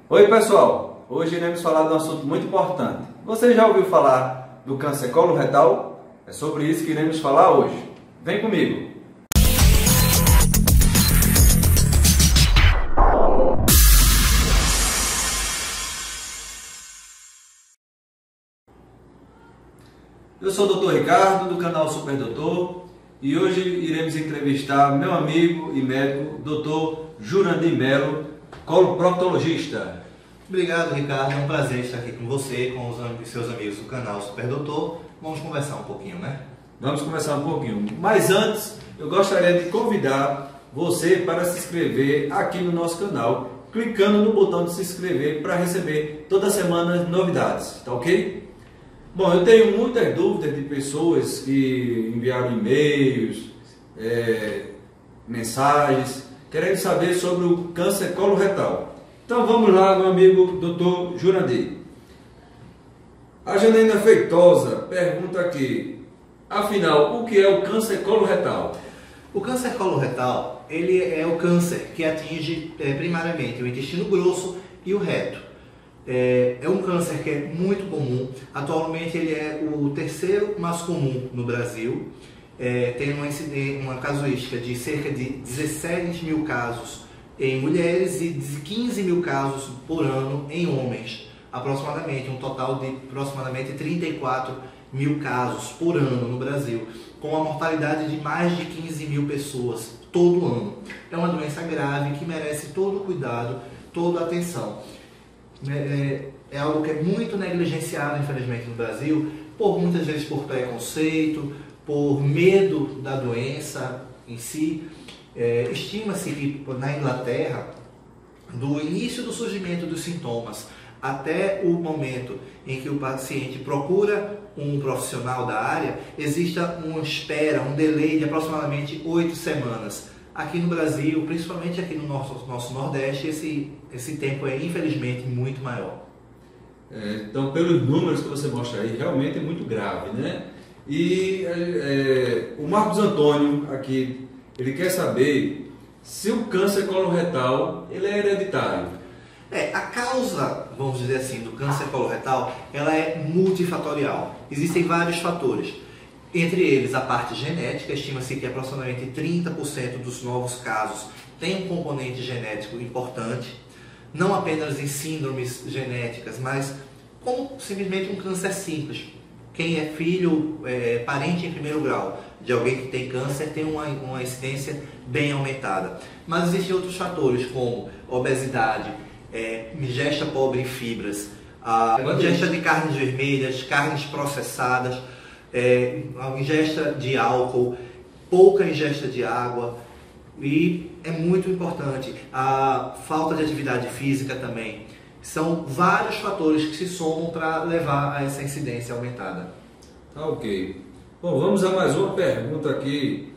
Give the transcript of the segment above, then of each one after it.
Oi pessoal, hoje iremos falar de um assunto muito importante. Você já ouviu falar do câncer coloretal? É sobre isso que iremos falar hoje. Vem comigo! Eu sou o Dr. Ricardo, do canal Super Doutor, e hoje iremos entrevistar meu amigo e médico, Dr. Jurandir Melo, coloproctologista. Obrigado, Ricardo. É um prazer estar aqui com você, com os seus amigos do canal Super Doutor. Vamos conversar um pouquinho, né? Vamos conversar um pouquinho. Mas antes, eu gostaria de convidar você para se inscrever aqui no nosso canal, clicando no botão de se inscrever para receber toda semana novidades, tá ok? Bom, eu tenho muitas dúvidas de pessoas que enviaram e-mails, mensagens, querendo saber sobre o câncer coloretal. Então vamos lá, meu amigo Dr. Jurandir. A Janaína Feitosa pergunta aqui, afinal, o que é o câncer coloretal? O câncer coloretal, ele é o câncer que atinge primariamente o intestino grosso e o reto. É um câncer que é muito comum. Atualmente ele é o terceiro mais comum no Brasil. Tem uma casuística de cerca de 17 mil casos em mulheres e de 15 mil casos por ano em homens. Aproximadamente, um total de aproximadamente 34 mil casos por ano no Brasil, com uma mortalidade de mais de 15 mil pessoas todo ano. É uma doença grave que merece todo o cuidado, toda a atenção. É algo que é muito negligenciado, infelizmente, no Brasil, muitas vezes por preconceito, por medo da doença em si. Estima-se que na Inglaterra, do início do surgimento dos sintomas até o momento em que o paciente procura um profissional da área, exista uma espera, um delay de aproximadamente 8 semanas. Aqui no Brasil, principalmente aqui no nosso Nordeste, esse tempo é infelizmente muito maior. Então, pelos números que você mostra aí, realmente é muito grave, né? E o Marcos Antônio aqui, ele quer saber se o câncer coloretal ele é hereditário. A causa, vamos dizer assim, do câncer coloretal, ela é multifatorial. Existem vários fatores. Entre eles, a parte genética, estima-se que aproximadamente 30% dos novos casos tem um componente genético importante, não apenas em síndromes genéticas, mas como simplesmente um câncer simples. Quem é filho, parente em primeiro grau de alguém que tem câncer tem uma incidência bem aumentada. Mas existem outros fatores como obesidade, ingesta pobre em fibras, a ingesta de carnes vermelhas, carnes processadas, a ingesta de álcool, pouca ingesta de água e é muito importante a falta de atividade física também. São vários fatores que se somam para levar a essa incidência aumentada. Tá ok. Bom, vamos a mais uma pergunta aqui.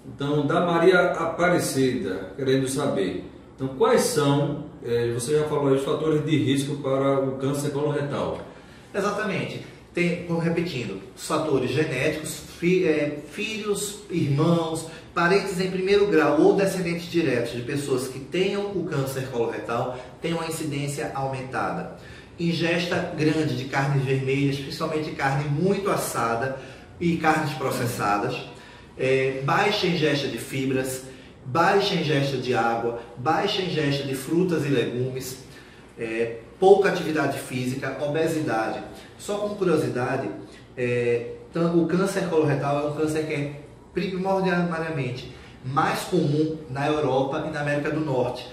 Então, da Maria Aparecida, querendo saber. Então, quais são, você já falou aí, os fatores de risco para o câncer coloretal? Exatamente. Repetindo, os fatores genéticos, filhos, irmãos, parentes em primeiro grau ou descendentes diretos de pessoas que tenham o câncer coloretal têm uma incidência aumentada. Ingesta grande de carnes vermelhas, principalmente carne muito assada e carnes processadas, baixa ingesta de fibras, baixa ingesta de água, baixa ingesta de frutas e legumes, pouca atividade física, obesidade. Só como curiosidade, o câncer coloretal é um câncer que é primordialmente mais comum na Europa e na América do Norte,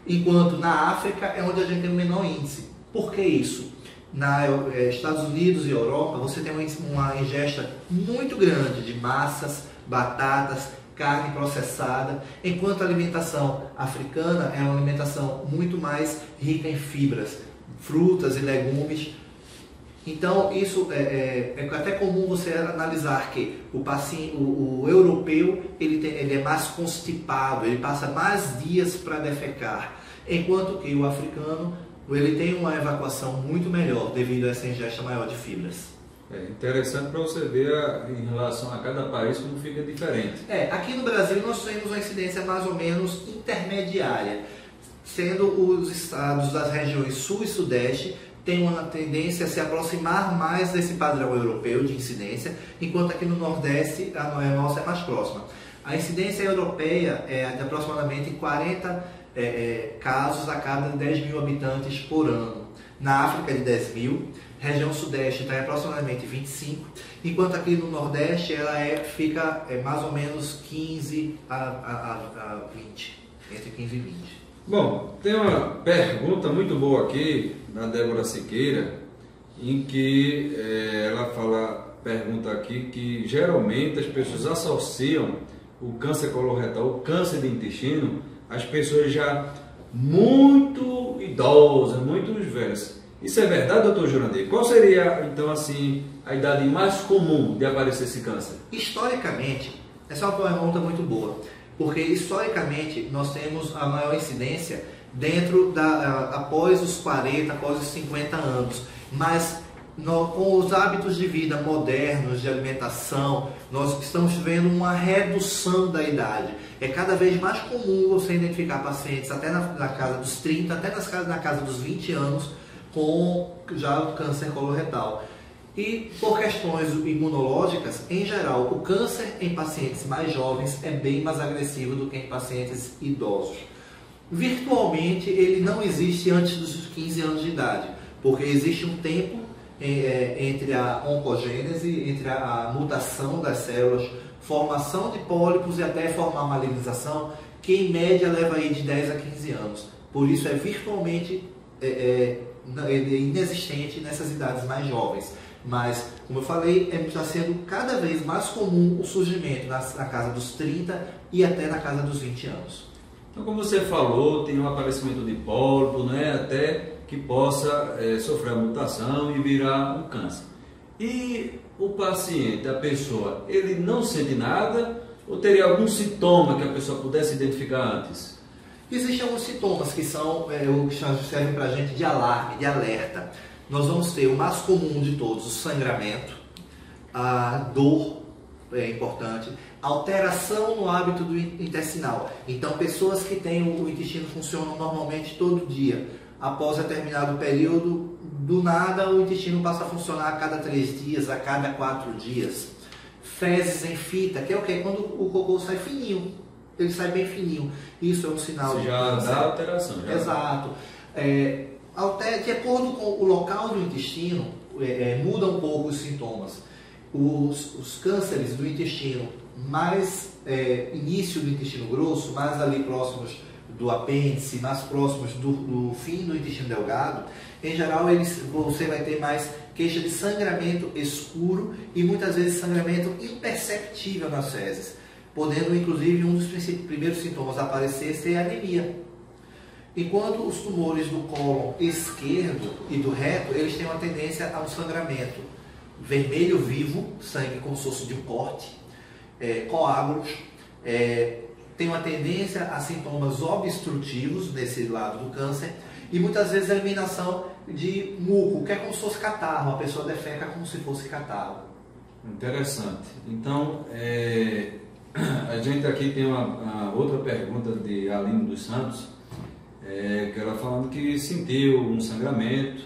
enquanto na África é onde a gente tem o menor índice. Por que isso? Nos Estados Unidos e Europa você tem uma ingesta muito grande de massas, batatas, carne processada, enquanto a alimentação africana é uma alimentação muito mais rica em fibras, frutas e legumes. Então, isso é até comum você analisar que o europeu ele é mais constipado, ele passa mais dias para defecar, enquanto que o africano ele tem uma evacuação muito melhor devido a essa ingesta maior de fibras. É interessante para você ver em relação a cada país como fica diferente. Aqui no Brasil nós temos uma incidência mais ou menos intermediária. sendo os estados das regiões sul e sudeste têm uma tendência a se aproximar mais desse padrão europeu de incidência, enquanto aqui no Nordeste a nossa é mais próxima. A incidência europeia é de aproximadamente 40 casos a cada 10 mil habitantes por ano. Na África é de 10 mil, região Sudeste está em aproximadamente 25, enquanto aqui no Nordeste ela fica mais ou menos 15 a 20, entre 15 e 20. Bom, tem uma pergunta muito boa aqui da Débora Siqueira, em que ela pergunta aqui que geralmente as pessoas associam o câncer coloretal, o câncer de intestino, às pessoas já muito idosas, muito velhas. Isso é verdade, doutor Jurandir? Qual seria, então, assim, a idade mais comum de aparecer esse câncer? Historicamente, essa é uma pergunta muito boa, porque historicamente nós temos a maior incidência após os 40, após os 50 anos, mas com os hábitos de vida modernos, de alimentação, nós estamos vendo uma redução da idade. É cada vez mais comum você identificar pacientes até na casa dos 30, até na casa dos 20 anos, com já o câncer coloretal. E por questões imunológicas, em geral, o câncer em pacientes mais jovens é bem mais agressivo do que em pacientes idosos. Virtualmente, ele não existe antes dos 15 anos de idade, porque existe um tempo entre a oncogênese, entre a mutação das células, formação de pólipos e até formar malignização, que em média leva aí de 10 a 15 anos. Por isso é virtualmente inexistente nessas idades mais jovens. Mas, como eu falei, está sendo cada vez mais comum o surgimento na casa dos 30 e até na casa dos 20 anos. Então, como você falou, tem um aparecimento de pólipo, né, até que possa sofrer a mutação e virar um câncer. E o paciente, a pessoa, ele não sente nada ou teria algum sintoma que a pessoa pudesse identificar antes? Existem alguns sintomas que são o que servem para a gente de alarme, de alerta. Nós vamos ter o mais comum de todos, o sangramento, a dor é importante, alteração no hábito intestinal. Então, pessoas que têm o intestino funcionam normalmente todo dia. Após determinado período, do nada o intestino passa a funcionar a cada 3 dias, a cada 4 dias. Fezes em fita, que é o quê? Quando o cocô sai fininho, ele sai bem fininho. Isso é um sinal de câncer. Já dá alteração. Já. Exato. De acordo com o local do intestino, muda um pouco os sintomas. Os cânceres do intestino, mais início do intestino grosso, mais ali próximos do apêndice, mais próximos do fim do intestino delgado, em geral você vai ter mais queixa de sangramento escuro e muitas vezes sangramento imperceptível nas fezes, podendo inclusive um dos primeiros sintomas a aparecer ser anemia. Enquanto os tumores do cólon esquerdo e do reto, eles têm uma tendência a um sangramento vermelho vivo, sangue como se fosse de um corte, coágulos, tem uma tendência a sintomas obstrutivos nesse lado do câncer e muitas vezes a eliminação de muco, que é como se fosse catarro, a pessoa defeca como se fosse catarro. Interessante. Então, a gente aqui tem uma outra pergunta de Aline dos Santos, que ela falando que sentiu um sangramento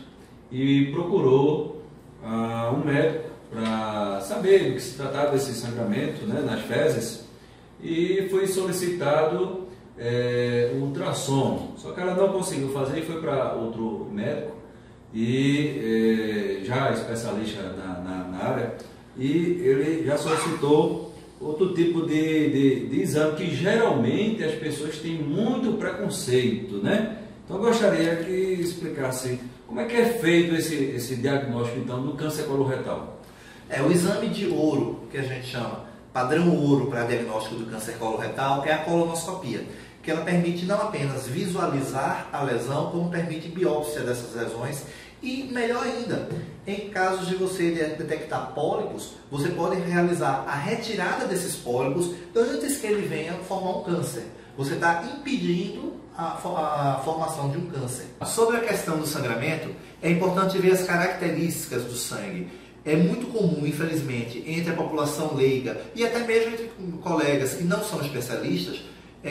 e procurou um médico para saber do que se tratava desse sangramento, né, nas fezes, e foi solicitado ultrassom, só que ela não conseguiu fazer e foi para outro médico e já especialista na área, e ele já solicitou outro tipo de exame que geralmente as pessoas têm muito preconceito, né? Então eu gostaria que explicasse como é que é feito esse diagnóstico então do câncer coloretal. O exame de ouro, que a gente chama, padrão ouro para diagnóstico do câncer coloretal, é a colonoscopia, que ela permite não apenas visualizar a lesão, como permite biópsia dessas lesões e, melhor ainda, em casos de você detectar pólipos, você pode realizar a retirada desses pólipos antes que ele venha formar um câncer. Você está impedindo a formação de um câncer. Sobre a questão do sangramento, é importante ver as características do sangue. É muito comum, infelizmente, entre a população leiga e até mesmo entre colegas que não são especialistas,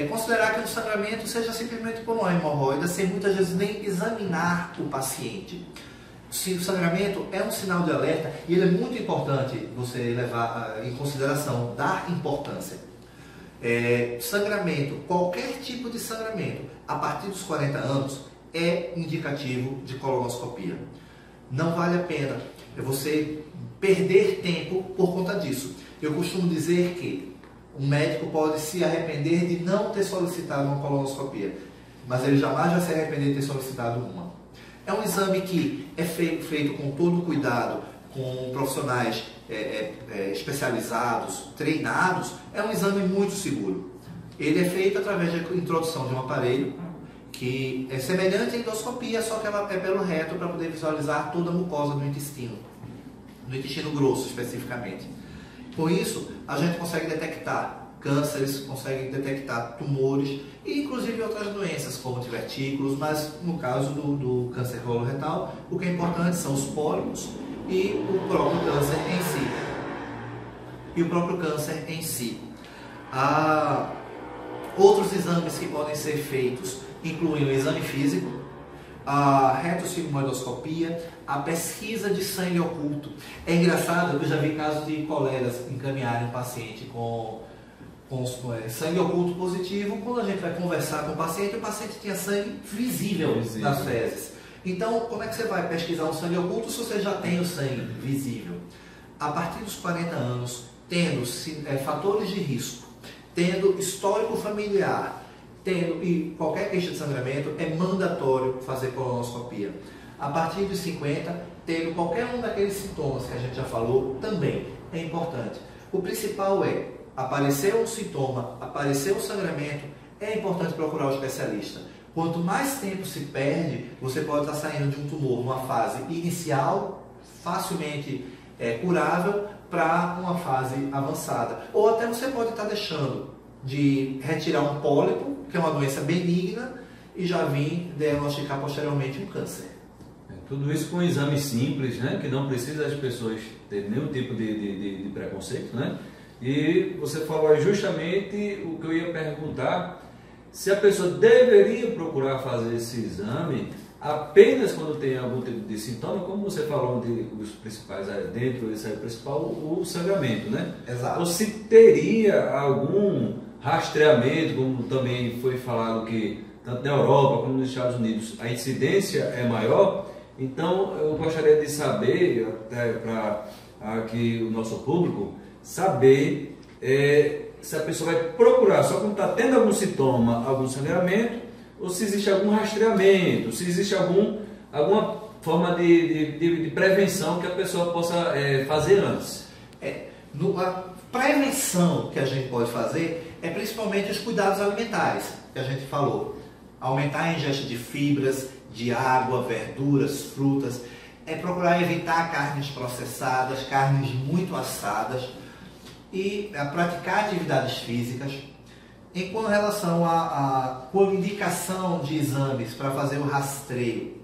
Considerar que o sangramento seja simplesmente por uma hemorroida, sem muitas vezes nem examinar o paciente. Se o sangramento é um sinal de alerta, e ele é muito importante você levar em consideração, dar importância. Sangramento, qualquer tipo de sangramento, a partir dos 40 anos, é indicativo de colonoscopia. Não vale a pena você perder tempo por conta disso. Eu costumo dizer que um médico pode se arrepender de não ter solicitado uma colonoscopia, mas ele jamais vai se arrepender de ter solicitado uma. É um exame que é feito com todo cuidado, com profissionais especializados, treinados. É um exame muito seguro. Ele é feito através da introdução de um aparelho que é semelhante à endoscopia, só que ela é pelo reto para poder visualizar toda a mucosa do intestino grosso especificamente. Com isso, a gente consegue detectar cânceres, consegue detectar tumores e inclusive outras doenças como divertículos, mas no caso do câncer coloretal, o que é importante são os pólipos e o próprio câncer em si. Há outros exames que podem ser feitos, incluem o exame físico, a retossigmoidoscopia, a pesquisa de sangue oculto. É engraçado, eu já vi casos de colegas encaminharem um paciente com sangue oculto positivo. Quando a gente vai conversar com o paciente tinha sangue visível nas fezes. Então, como é que você vai pesquisar um sangue oculto se você já tem o sangue visível? A partir dos 40 anos, tendo fatores de risco, tendo histórico familiar, e qualquer queixa de sangramento, é mandatório fazer colonoscopia. A partir dos 50, tendo qualquer um daqueles sintomas que a gente já falou, também é importante. O principal é, aparecer um sintoma, aparecer um sangramento, é importante procurar o especialista. Quanto mais tempo se perde, você pode estar saindo de um tumor numa fase inicial, facilmente curável, para uma fase avançada. Ou até você pode estar deixando de retirar um pólipo, que é uma doença benigna, e já vir diagnosticar posteriormente um câncer. Tudo isso com um exame simples, né? Que não precisa as pessoas terem nenhum tipo de preconceito, né? E você falou justamente o que eu ia perguntar, se a pessoa deveria procurar fazer esse exame apenas quando tem algum tipo de sintoma, como você falou, os principais, dentro desse aí, o principal, o sangramento, né? Exato. Ou se teria algum rastreamento, como também foi falado que tanto na Europa como nos Estados Unidos a incidência é maior. Então eu gostaria de saber, até para aqui o nosso público, saber se a pessoa vai procurar só quando está tendo algum sintoma, algum sangramento, ou se existe algum rastreamento, se existe alguma forma de prevenção que a pessoa possa fazer antes. A prevenção que a gente pode fazer é principalmente os cuidados alimentares, que a gente falou. Aumentar a ingesta de fibras, de água, verduras, frutas. Procurar evitar carnes processadas, carnes muito assadas. E praticar atividades físicas. Em relação por indicação de exames para fazer o rastreio,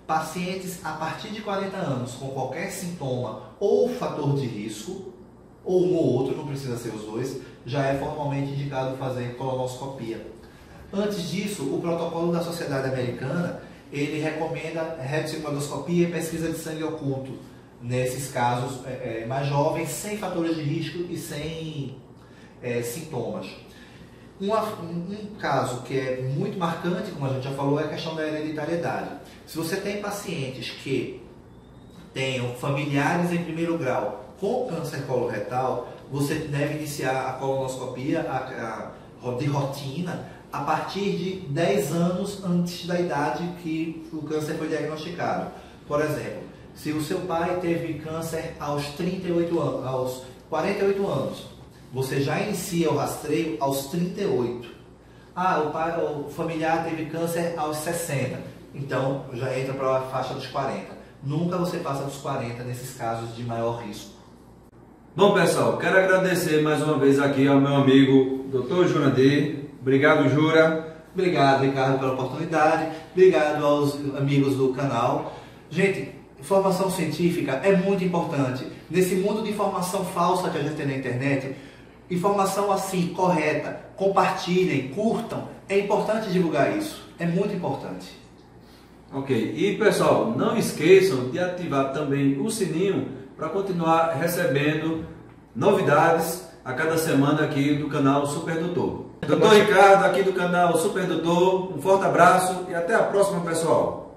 pacientes a partir de 40 anos com qualquer sintoma ou fator de risco, ou um ou outro, não precisa ser os dois, já é formalmente indicado fazer colonoscopia. Antes disso, o protocolo da Sociedade Americana, ele recomenda retossigmoidoscopia e pesquisa de sangue oculto, nesses casos mais jovens, sem fatores de risco e sem sintomas. Um caso que é muito marcante, como a gente já falou, é a questão da hereditariedade. Se você tem pacientes que tenham familiares em primeiro grau com câncer coloretal, você deve iniciar a colonoscopia de rotina a partir de 10 anos antes da idade que o câncer foi diagnosticado. Por exemplo, se o seu pai teve câncer aos 48 anos, você já inicia o rastreio aos 38. O familiar teve câncer aos 60, então já entra para a faixa dos 40. Nunca você passa dos 40 nesses casos de maior risco. Bom, pessoal, quero agradecer mais uma vez aqui ao meu amigo Dr. Jurandir. Obrigado, Jura. Obrigado, Ricardo, pela oportunidade. Obrigado aos amigos do canal. Gente, informação científica é muito importante. Nesse mundo de informação falsa que a gente tem na internet, Informação assim, correta, compartilhem, curtam. É importante divulgar isso, é muito importante. Ok, e pessoal, não esqueçam de ativar também o sininho para continuar recebendo novidades a cada semana aqui do canal Super Doutor. Doutor Ricardo aqui do canal Super Doutor, um forte abraço e até a próxima, pessoal.